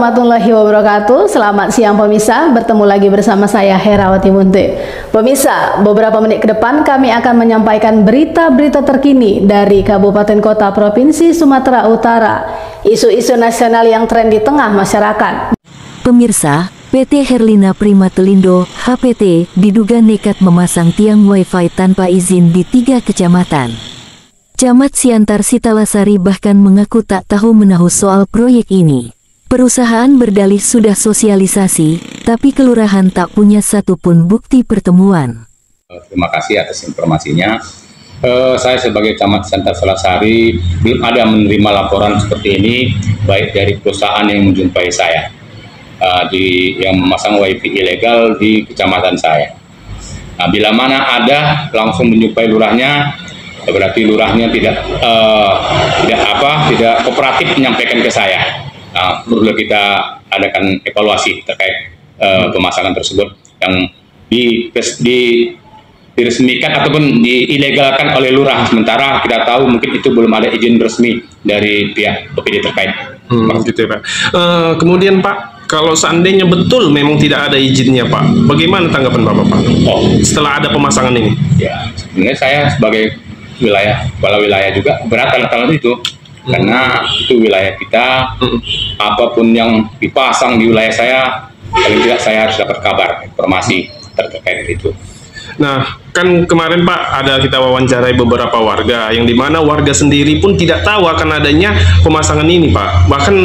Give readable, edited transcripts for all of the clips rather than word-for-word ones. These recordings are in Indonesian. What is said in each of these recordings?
warahmatullahi wabarakatuh. Selamat siang pemirsa, bertemu lagi bersama saya Herawati Munte. Pemirsa, beberapa menit ke depan kami akan menyampaikan berita-berita terkini dari Kabupaten Kota Provinsi Sumatera Utara, isu-isu nasional yang tren di tengah masyarakat. Pemirsa, PT Herlina Primatelindo (HPT) diduga nekat memasang tiang wifi tanpa izin di 3 kecamatan. Camat Siantar Sitalasari bahkan mengaku tak tahu menahu soal proyek ini. Perusahaan berdalih sudah sosialisasi, tapi kelurahan tak punya satupun bukti pertemuan. Terima kasih atas informasinya. Saya sebagai Camat Siantar Sitalasari belum ada menerima laporan seperti ini, baik dari perusahaan yang menjumpai saya, yang memasang wifi ilegal di kecamatan saya. Nah, bila mana ada langsung menjumpai lurahnya, berarti lurahnya tidak kooperatif menyampaikan ke saya. Nah, perlu kita adakan evaluasi terkait pemasangan tersebut yang diresmikan ataupun diilegalkan oleh lurah, sementara kita tahu mungkin itu belum ada izin resmi dari pihak OPD terkait. Gitu ya, Pak. Kemudian Pak, kalau seandainya betul memang tidak ada izinnya Pak, bagaimana tanggapan Bapak Pak? Setelah ada pemasangan ini? Ya, sebenarnya saya sebagai kepala wilayah juga berat alat-alat itu, karena itu wilayah kita. Apapun yang dipasang di wilayah saya, paling tidak saya harus dapat kabar, informasi terkait itu. Nah, kan kemarin Pak ada kita wawancarai beberapa warga, yang dimana warga sendiri pun tidak tahu akan adanya pemasangan ini Pak. Bahkan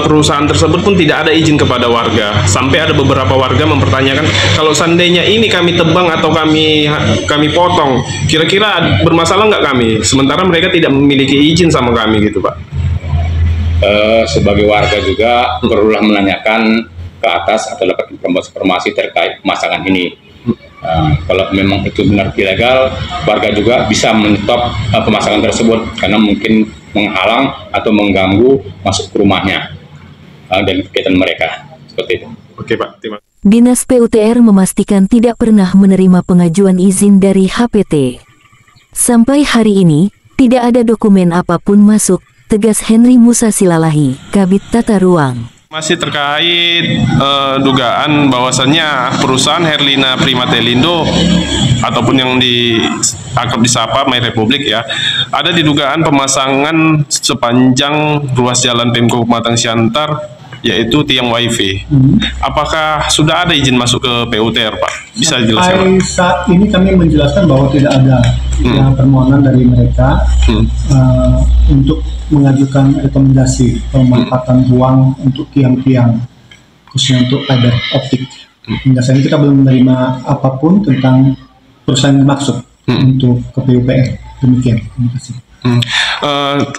perusahaan tersebut pun tidak ada izin kepada warga. Sampai ada beberapa warga mempertanyakan, kalau seandainya ini kami tebang atau kami potong, kira-kira bermasalah nggak kami? Sementara mereka tidak memiliki izin sama kami gitu Pak. Sebagai warga juga perlulah menanyakan ke atas atau dapat informasi terkait pemasangan ini. Kalau memang itu benar ilegal, warga juga bisa menyetop pemasangan tersebut karena mungkin menghalang atau mengganggu masuk ke rumahnya dan kegiatan mereka, seperti itu. Oke Pak, terima kasih. Dinas PUTR memastikan tidak pernah menerima pengajuan izin dari HPT. Sampai hari ini, tidak ada dokumen apapun masuk, tegas Henry Musa Silalahi, Kabid Tata Ruang. Masih terkait dugaan bahwasannya perusahaan Herlina Primatelindo ataupun yang akrab disapa My Republik ya, ada didugaan pemasangan sepanjang ruas jalan Pemko Pematang Siantar, yaitu tiang wifi. Apakah sudah ada izin masuk ke PUTR Pak? Bisa dijelaskan Pak? Saat ini kami menjelaskan bahwa tidak ada permohonan dari mereka untuk mengajukan rekomendasi pemanfaatan ruang untuk tiang-tiang, khususnya untuk fiber optik. Hingga saat ini kita belum menerima apapun tentang perusahaan yang dimaksud untuk ke PUPR. Demikian. Terima kasih.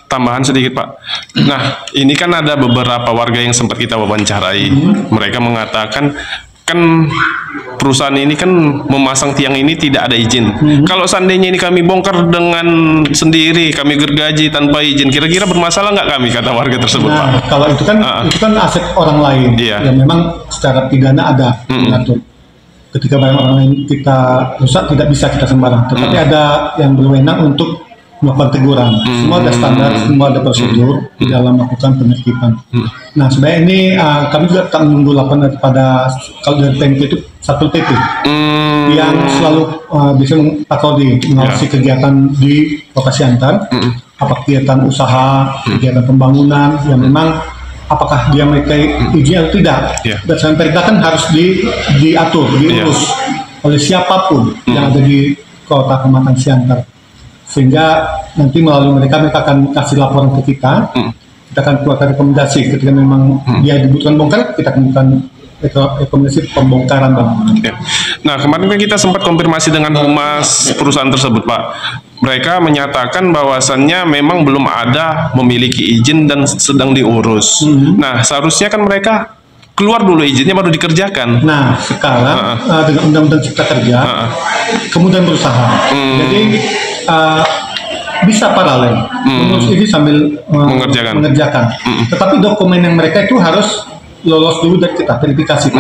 Tambahan sedikit Pak. Nah, ini kan ada beberapa warga yang sempat kita wawancarai. Mereka mengatakan kan perusahaan ini kan memasang tiang ini tidak ada izin. Kalau seandainya ini kami bongkar dengan sendiri, kami gergaji tanpa izin, kira-kira bermasalah nggak kami, kata warga tersebut Pak? Kalau itu kan aset orang lain. Yang memang secara pidana ada mengatur. Ketika barang orang lain kita rusak, tidak bisa kita sembarang. Tetapi ada yang berwenang untuk melakukan teguran. Semua ada standar, semua ada prosedur di dalam melakukan penertiban. Nah, sebenarnya ini kami juga tak menunggu laporan daripada, kalau dari PMK itu Satpol PP yang selalu bisa patroli untuk mengawasi kegiatan di Kota Siantar, apa kegiatan usaha, kegiatan pembangunan yang memang apakah dia mereka izin atau tidak. Berdasarkan perintah kan harus diatur, diurus oleh siapapun yang ada di Kota Pematang Siantar. Sehingga nanti melalui mereka akan kasih laporan ke kita, kita akan keluarkan rekomendasi ketika memang dia dibutuhkan bongkar, kita akan bukan rekomendasi pembongkaran bangunan. Nah, kemarin kan kita sempat konfirmasi dengan humas perusahaan tersebut Pak. Mereka menyatakan bahwasannya memang belum ada memiliki izin dan sedang diurus. Nah, seharusnya kan mereka keluar dulu izinnya baru dikerjakan. Nah, sekarang dengan Undang-Undang Cipta Kerja, kemudian berusaha. Jadi bisa paralel mengurus ini sambil mengerjakan. Tetapi dokumen yang mereka itu harus lolos dulu dari kita, verifikasi.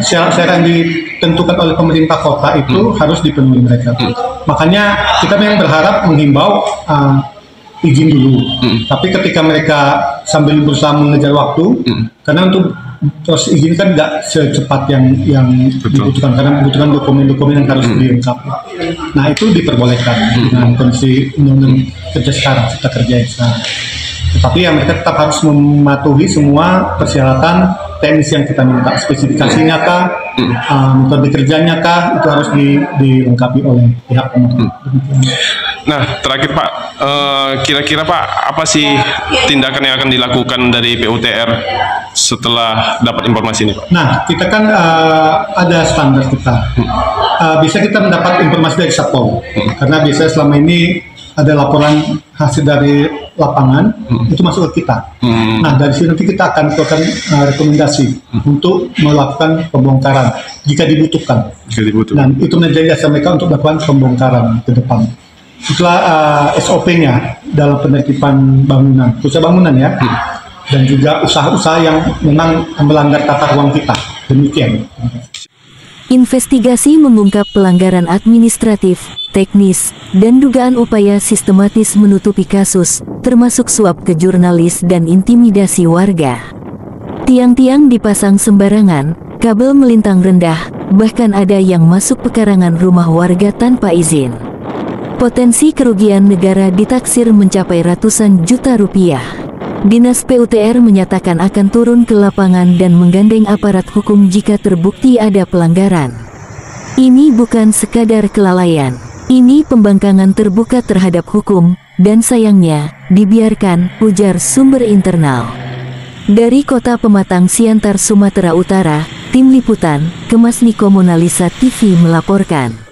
Syarat-syarat yang ditentukan oleh pemerintah kota itu harus dipenuhi mereka. Makanya kita memang berharap menghimbau izin dulu. Tapi ketika mereka sambil berusaha mengejar waktu, karena untuk proses izin kan nggak secepat yang dibutuhkan, karena membutuhkan dokumen-dokumen yang harus dilengkapi. Nah itu diperbolehkan dengan kondisi undang-undang kerja sekarang, cipta kerja yang sekarang. Tetapi ya mereka tetap harus mematuhi semua persyaratan teknis yang kita minta, spesifikasinya kah, metode kerjanya kah, itu harus dilengkapi oleh pihak pemotor. Nah, terakhir Pak, kira-kira Pak, apa sih tindakan yang akan dilakukan dari PUTR setelah dapat informasi ini, Pak? Nah, kita kan ada standar kita. Bisa kita mendapat informasi dari Satpol, karena biasanya selama ini ada laporan hasil dari lapangan, itu masuk ke kita. Nah, dari sini nanti kita akan keluarkan rekomendasi untuk melakukan pembongkaran jika dibutuhkan. Dan itu menjadi dasar mereka untuk melakukan pembongkaran ke depan. Setelah SOP-nya dalam penertiban bangunan, khususnya bangunan ya, dan juga usaha-usaha yang memang melanggar tata ruang kita. Demikian. Investigasi mengungkap pelanggaran administratif, teknis, dan dugaan upaya sistematis menutupi kasus, termasuk suap ke jurnalis dan intimidasi warga. Tiang-tiang dipasang sembarangan, kabel melintang rendah, bahkan ada yang masuk pekarangan rumah warga tanpa izin. Potensi kerugian negara ditaksir mencapai ratusan juta rupiah. Dinas PUTR menyatakan akan turun ke lapangan dan menggandeng aparat hukum jika terbukti ada pelanggaran. Ini bukan sekadar kelalaian, ini pembangkangan terbuka terhadap hukum, dan sayangnya, dibiarkan, ujar sumber internal. Dari Kota Pematang Siantar, Sumatera Utara, Tim Liputan, Kemasniko Monalisa TV melaporkan.